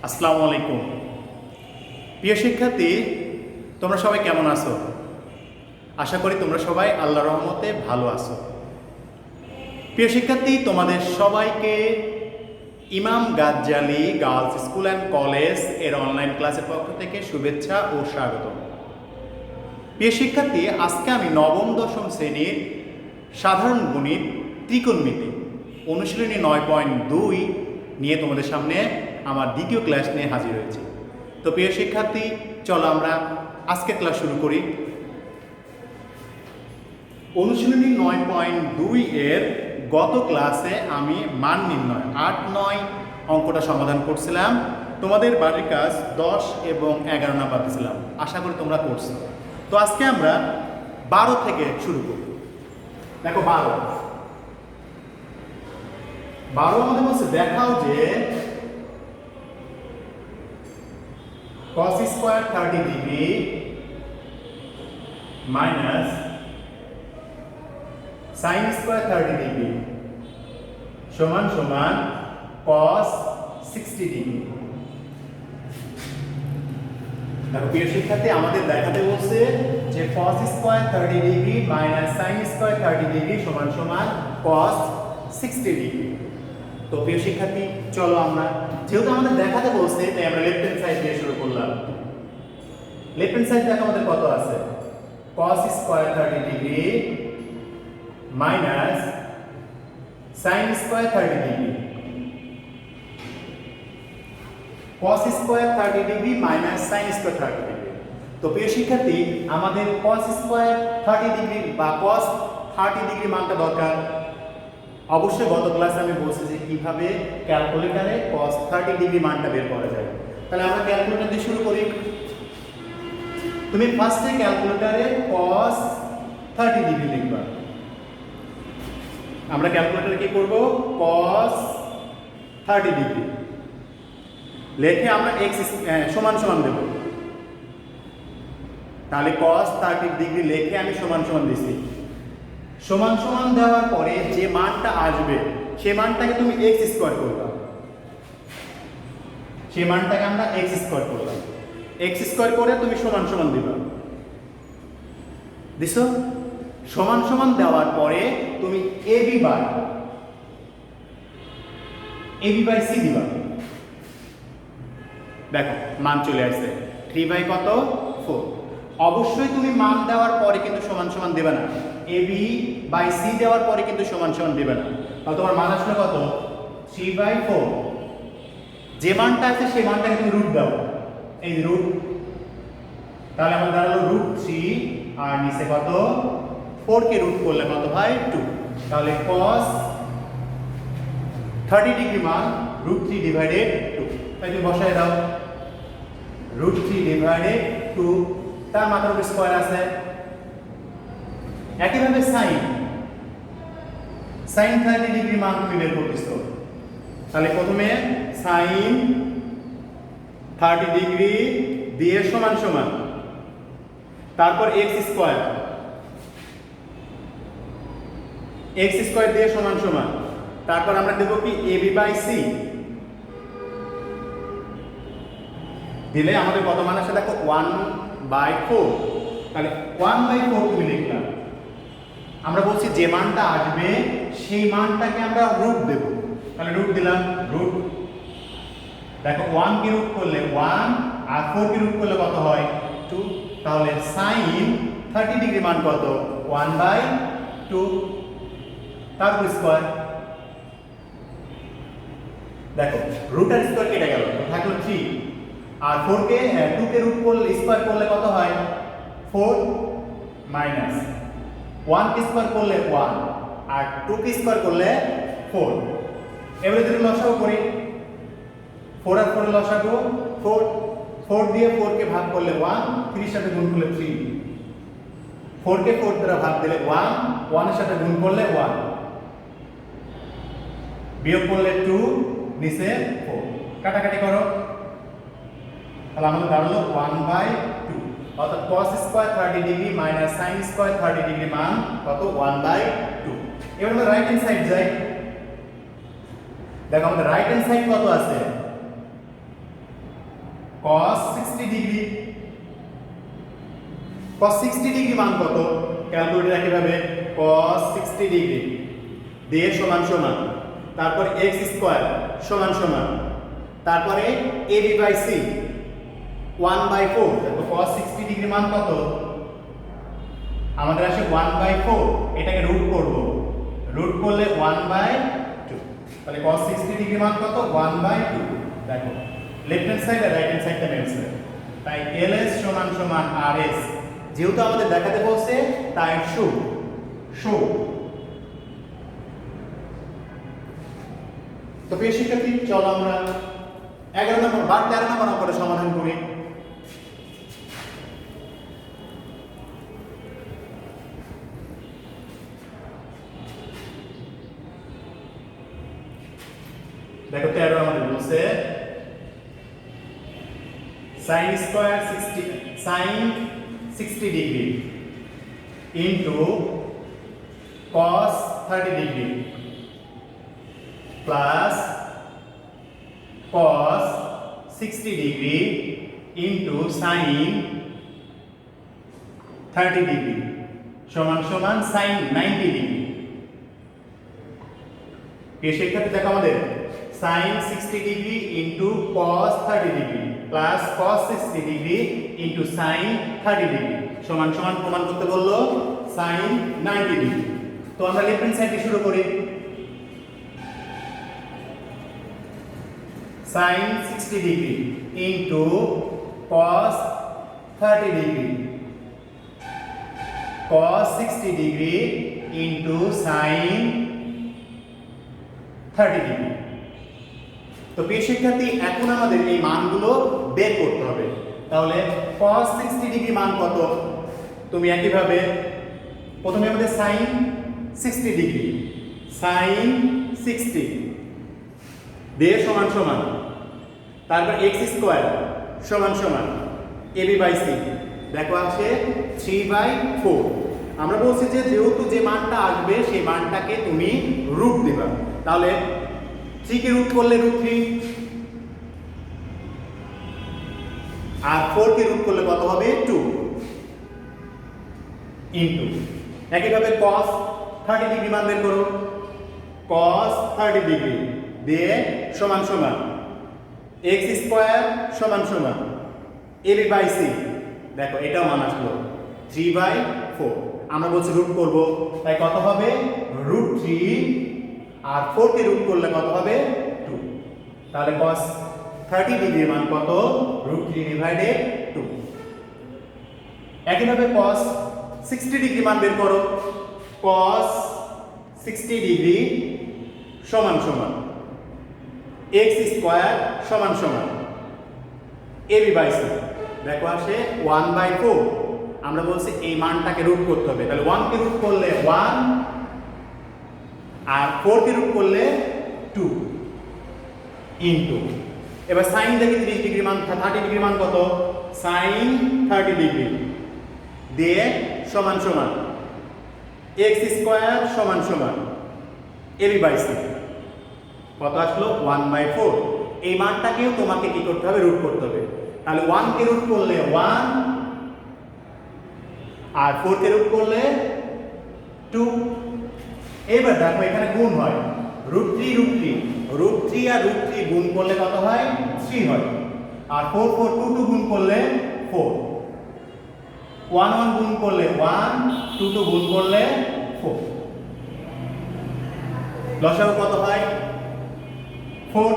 আসসালামু আলাইকুম। প্রিয় শিক্ষার্থী, তোমরা সবাই কেমন আছো? আশা করি তোমরা সবাই আল্লাহর রহমতে ভালো আছো। প্রিয় শিক্ষার্থী, তোমাদের সবাইকে ইমাম Ghazali girls school and college এর অনলাইন ক্লাসের পক্ষ থেকে শুভেচ্ছা ও স্বাগত। প্রিয় শিক্ষার্থী, আজকে আমি নবম দশম শ্রেণীর সাধারণ গণিত ত্রিকোণমিতি অনুশীলনী 9.2 নিয়ে তোমাদের সামনে আমার দ্বিতীয় ক্লাস নিয়ে হাজির হয়েছি। তো প্রিয় শিক্ষার্থী, চলো আমরা আজকের ক্লাস শুরু করি। অনুশীলনী 9.2 এর গত ক্লাসে আমি মান নির্ণয় 8-9 অঙ্কটা সমাধান করছিলাম। তোমাদের বাড়ির কাজ 10 এবং 11 নাম্বার দিয়েছিলাম, আশা করি তোমরা করছো। তো আজকে আমরা 12 থেকে শুরু করব। দেখো 12 আমাদের বলছে দেখাও যে cos square 30 degree minus sin square 30 degree সমান সমান cos 60 ডিগ্রি। দেখো প্রিয় শিক্ষার্থী, আমাদের দেখাতে বলছে যে cos square 30 degree minus sin square 30 degree সমান সমান cos 60 ডিগ্রি। তো প্রিয় শিক্ষার্থী, চলো আমরা যেহেতু আমাদের দেখাতে বলছে তাই আমরা লেফট হ্যান্ড সাইড দিয়ে শুরু করলাম। লেফট হ্যান্ড সাইড দেখো আমাদের কত আছে, cos square 30 degree minus sin square 30 degree. cos square 30 degree minus sin square 30 degree. তো প্রিয় শিক্ষার্থী, আমাদের cos স্কয়ার 30 ডিগ্রি বা cos 30 ডিগ্রি মানটা দরকার। অবশ্যই গত ক্লাসে আমি বলছি যে কিভাবে ক্যালকুলেটরে cos 30 ডিগ্রি মানটা বের করা যায়। তাহলে আমরা ক্যালকুলেটর দিয়ে শুরু করি। তুমি ফার্স্টে ক্যালকুলেটরে cos 30 ডিগ্রি লিখবা। আমরা ক্যালকুলেটরে কি করব, cos 30 ডিগ্রি লিখে আমরা x সমান সমান দেব। তাহলে cos 30 ডিগ্রি লিখে আমি সমান সমান দিছি। সমান সমান দেওয়ার পরে যে মানটা আসবে সেই মানটাকে তুমি x স্কয়ার করবা। সেই মানটাকে আমরা x স্কয়ার করলাম। x স্কয়ার করে তুমি সমান সমান দিবা। দিছো? সমান সমান দেওয়ার পরে তুমি ab বাই c দিবা। দেখো মান চলে আসছে 3 কত 4। অবশ্যই তুমি মান দেওয়ার পরে কিন্তু সমান সমান দেবে না, ab বাই c দেওয়ার পরে কিন্তু সমান সমান দেবে না। তাহলে তোমার মান আসলে কত, 3/4। যে মানটা আছে সেই মানটাকে তুমি রুট দাও, এই রুট। তাহলে আমাদের দাঁড়ালো √3 আর নিচে কত 4 কে রুট করলে কত হয় 2। তাহলে cos 30 ডিগ্রি মান √3 ডিভাইডেড 2। তাই তুমি বসায় দাও √3 ডিভাইডেড 2, তার মাথার উপর স্কয়ার আছে। একইভাবে sin 30 ডিগ্রি মান তুমি বের করতেছো। তাহলে প্রথমে sin 30 ডিগ্রি দিয়ে সমান সমান, তারপর x স্কয়ার দিয়ে সমান সমান, তারপর আমরা দেব কি ab বাই c দিলে আমাদের কত মান আসে দেখো 1/4। তাহলে 1/4 তুমি লিখলাম। আমরা বলছি যে মানটা আসবে সেই মানটাকে আমরা রুট দেব। তাহলে রুট দিলাম, রুট। দেখো 1 কে রুট করলে 1 আর 4 কে রুট করলে কত হয় 2। তাহলে sin 30 ডিগ্রি মান কত 1/2, তারপর স্কয়ার। দেখো রুট আর স্কয়ার কেটে গেল, থাকলো 3। আর 4 কে 2 কে রুট করলে স্কয়ার করলে কত হয় 4 মাইনাস 1 কে স্কয়ার করলে 1 আর 2 কে স্কয়ার করলে 4। এবারে যদি লসাগু করি 4 আর 4 লসাগু 4 দিয়ে 4 কে ভাগ করলে 1, 3 এর সাথে গুণ করলে 3। 4 কে 4 দ্বারা ভাগ দিলে 1 এর সাথে গুণ করলে 1, বিয়োগ করলে 2, নিচে 4। কাটাকাটি করো, তাহলে আমাদের দাঁড়ালো 1/2। অর্থাৎ cos square 30 degree minus sin square 30 degree মান কত 1/2। এবার আমরা রাইট হ্যান্ড সাইড যাই। দেখো আমাদের রাইট হ্যান্ড সাইড কত আছে cos 60 ডিগ্রি। cos 60 ডিগ্রি মান কত? ক্যালকুলেটর একই ভাবে cos 60 ডিগ্রি দিয়ে সমান সমান তারপর x স্কয়ার সমান সমান তারপরে ab বাই c 1/4। দেখো cos 60 ডিগ্রি মান কত? আমাদের আসে 1/4। এটাকে রুট করব, রুট করলে 1/2। তাহলে cos 60 ডিগ্রি মান কত? 1/2। দেখো লেফট হ্যান্ড সাইড আর রাইট হ্যান্ড সাইডটা মিলছে, তাই ls সমান সমান rs। যেহেতু আমাদের দেখাতে বলছে তাই শো। তো প্রিয় শিক্ষার্থী, চলো আমরা 11 নম্বর বা 13 নম্বর অঙ্কটা সমাধান করি। দেখো 13 আমাদের বলছে sin square 60 degree into cos 30 degree plus cos 60 degree into sin 30 degree সমান সমান sin 90 ডিগ্রি। এই শিক্ষার্থী দেখো আমাদের sin 60 degree into cos 30 degree plus cos 60 degree into sin 30 degree সমান সমান প্রমাণ করতে বললো sin 90 ডিগ্রি। তো আমরা লেফট হ্যান্ড সাইড দিয়ে শুরু করি। sin 60 degree into cos 30 degree cos 60 degree into sin 30 degree. তো প্রিয় শিক্ষার্থী, এখন আমাদের এই মানগুলো বের করতে হবে। তাহলে cos 60 ডিগ্রি মান কত? তুমি একইভাবে প্রথমে আমাদের sin 60 ডিগ্রি sin 60 দিয়ে সমান সমান তারপর x স্কয়ার সমান সমান ab বাই c। দেখো আছে 3/4। আমরা বলছি যে যেহেতু যে মানটা আসবে সেই মানটাকে তুমি রুট দিবা। তাহলে 3 কে রুট করলে √3 আর 4 কে রুট করলে কত হবে? 2 ইনটু একইভাবে cos 30 ডিগ্রি মান বের করো। cos 30 ডিগ্রি দিয়ে সমান সমান x স্কয়ার সমান সমান ab বাই c। দেখো এটাও মান আসলো 3/4। আমরা বলছি রুট করব, তাই কত হবে? √3 আর 4 কে রুট করলে কত হবে? 2। তাহলে cos 30 ডিগ্রি মান কত? √3/2। একইভাবে cos 60 ডিগ্রি মান বের করো। cos 60 ডিগ্রি সমান সমান x স্কয়ার সমান সমান ab বাই c। দেখো আসে 1/4। আমরা বলছি এই মানটাকে রুট করতে হবে, তাহলে 1 কে রুট করলে 1 আর 4 কে রুট করলে 2 ইনটু এবার sin দেখি 30 ডিগ্রি মান 30 ডিগ্রি মান কত? sin 30 ডিগ্রি দিয়ে সমান সমান x স্কয়ার সমান সমান ab বাই c। কত আসলো? 1/4। এই মানটাকেও তোমাকে কি করতে হবে? রুট করতে হবে। তাহলে 1 কে রুট করলে 1 আর 4 কে রুট করলে 2। এবার দেখো এখানে গুণ হয় √3 আর √3 গুণ করলে কত হয়? 3 হয়। আর 4 4 2 2 গুণ করলে 4, 1 1 গুণ করলে 1, 2 2 গুণ করলে 4। লসাগু কত হয়? 4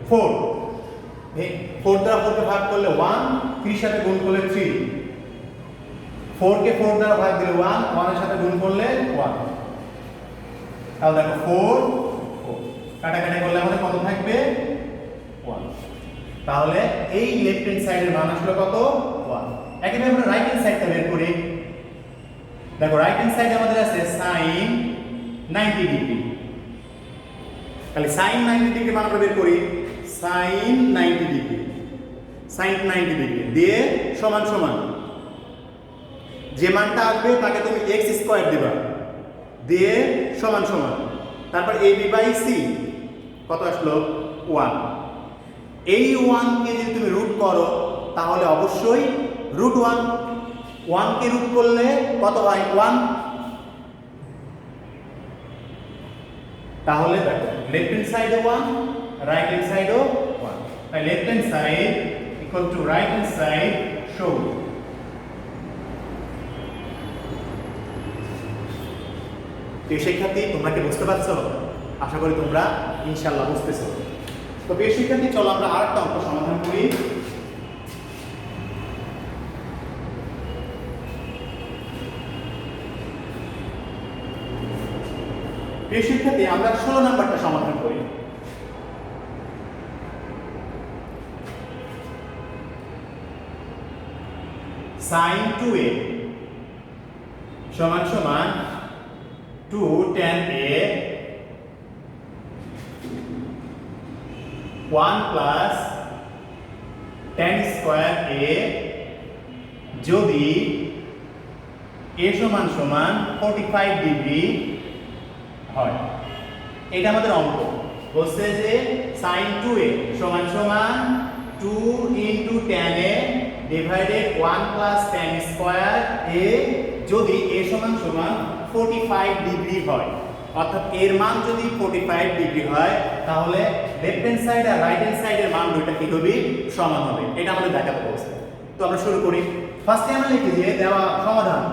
4 4 দ্বারা 4 কে ভাগ করলে 1, 3 সাথে গুণ করলে 3, 4 কে 4 দ্বারা ভাগ দিলে 1, 1 এর সাথে গুণ করলে 1। তাহলে দেখো 4 4 কাটাকাটি করলে আমাদের কত থাকবে? 1। তাহলে এই লেফট হ্যান্ড সাইডের মান আসলে কত? 1। একইভাবে আমরা রাইট হ্যান্ড সাইডটা বের করি। দেখো রাইট হ্যান্ড সাইডে আমাদের আছে sin 90 ডিগ্রি। তাহলে sin 90 ডিগ্রি মান আমরা বের করি। sin 90 ডিগ্রি দিয়ে সমান সমান যে মানটা আসবে তাকে তুমি x স্কয়ার দিবা দিয়ে সমান সমান তারপর ab বাই c কত আসলো? 1। এই 1 কে যদি তুমি রুট করো তাহলে অবশ্যই রুট 1, 1 কে রুট করলে কত হয় 1। তাহলে দেখো লেফট হ্যান্ড সাইডে 1, রাইট হ্যান্ড সাইডেও 1, তাই left hand side equal to right hand side show. প্রিয় শিক্ষার্থী তোমরা কি বুঝতে পারছো? আশা করি তোমরা ইনশাআল্লাহ বুঝতেছো। তো প্রিয় শিক্ষার্থী চলো আমরা আরেকটা অঙ্ক সমাধান করি। প্রিয় শিক্ষার্থী আমরা 16 নাম্বারটা সমাধান করি। sin 2a সমান সমান 2 tan a 1 plus tan square a যদি a সমান সমান 45 ডিগ্রি হয়। এটা আমাদের অঙ্ক বলছে যে sin 2a সমান সমান 2 into tan a divided 1 plus tan square a যদি a সমান সমান 45 ডিগ্রি হয়। অর্থাৎ এর মান যদি 45 ডিগ্রি হয় তাহলে লেফট হ্যান্ড সাইড আর রাইট হ্যান্ড সাইডের মান দুইটা কি হবে? সমান হবে। এটা আমাদের দেখাতে বলছে। তো আমরা শুরু করি। ফার্স্টে আমরা লিখি যে দেওয়া সমাধান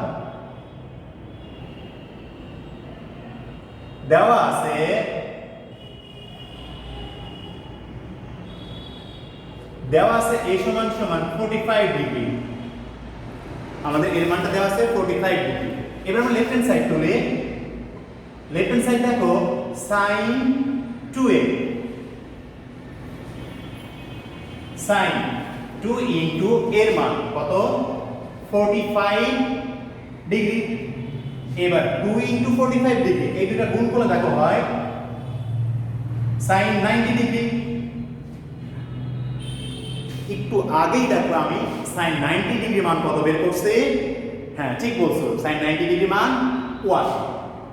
দেওয়া আছে a সমান সমান 45 ডিগ্রি। আমাদের এর মানটা দেওয়া আছে 45 ডিগ্রি। এবার আমরা লেফট হ্যান্ড সাইড তুলি। লেফট হ্যান্ড সাইড দেখো sin 2a sin 2 ইনটু এর মান কত? 45 ডিগ্রি। এবার 2 ইনটু 45 ডিগ্রি এই দুটো গুণ করলে দেখো হয় sin 90 ডিগ্রি। একটু আগেই দেখো আমি sin 90 ডিগ্রি মান কত বের করছি? হ্যাঁ ঠিক বলছো, sin 90 ডিগ্রি মান 1,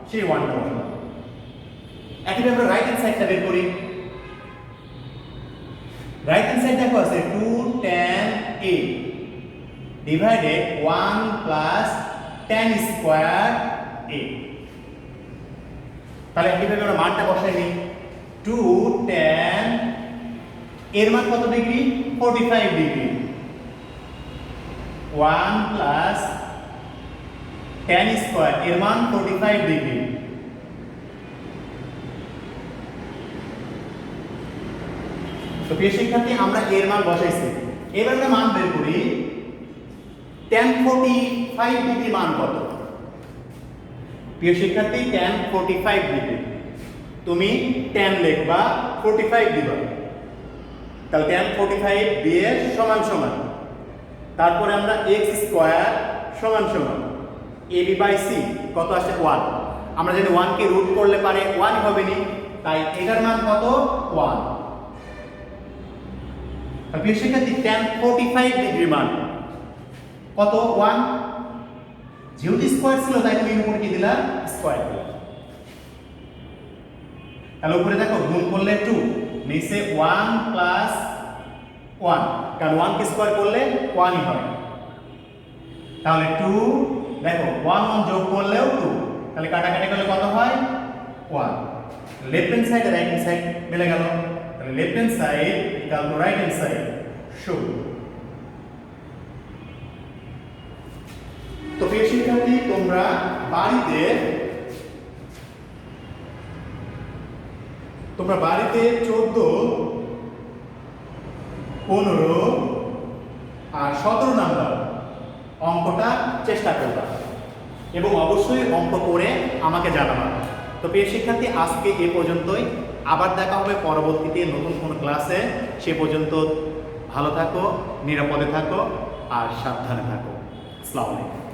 সেই 1টা বসাবো। একইভাবে আমরা রাইট হ্যান্ড সাইডটা বের করি। রাইট হ্যান্ড সাইড দেখো আছে 2 tan a divided 1 plus tan square a। তাহলে একইভাবে আমরা মানটা বসাই নিই। 2 tan এর মান কত degree? 45 degree. 1 plus tan square এর মান 45 ডিগ্রি। তো প্রিয় শিক্ষার্থী আমরা এর মান বসাইছি। এবার আমরা মান বের করি। tan 45 ডিগ্রি মান কত? প্রিয় শিক্ষার্থী tan 45 ডিগ্রি তুমি tan লিখবা 45 দিবা। তাহলে tan 45 দিয়ে সমান সমান তারপরে আমরা x স্কয়ার সমান সমান ab বাই c কত আসে 1। আমরা যদি 1 কে রুট করলে পারে 1 হবে নি, তাই এটার মান কত? 1। তাহলে প্রিয় শিক্ষার্থী tan 45 ডিগ্রি মান কত? 1। যেহেতু স্কয়ার ছিল তাই তুমি উপরে কি দিলা? স্কয়ার দিলা। তাহলে উপরে দেখো গুণ করলে 2, নিচে 1 প্লাস 1, কারণ 1 কে স্কয়ার করলে 1 ই হয়। তাহলে 2 দেখো 1 1 যোগ করলেও 2, তাহলে কাটাকাটি করলে কত হয়? 1। লেফট হ্যান্ড সাইড আর রাইট হ্যান্ড সাইড মিলে গেল। তাহলে left hand side equal to right hand side show. তো প্রিয় শিক্ষার্থী তোমরা বাড়িতে 14, 15 আর 17 নাম্বার অঙ্কটা চেষ্টা করবা এবং অবশ্যই অঙ্ক করে আমাকে জানাবা। তো প্রিয় শিক্ষার্থী আজকে এ পর্যন্তই। আবার দেখা হবে পরবর্তীতে নতুন কোনো ক্লাসে। সে পর্যন্ত ভালো থাকো, নিরাপদে থাকো আর সাবধানে থাকো। আসসালামু আলাইকুম।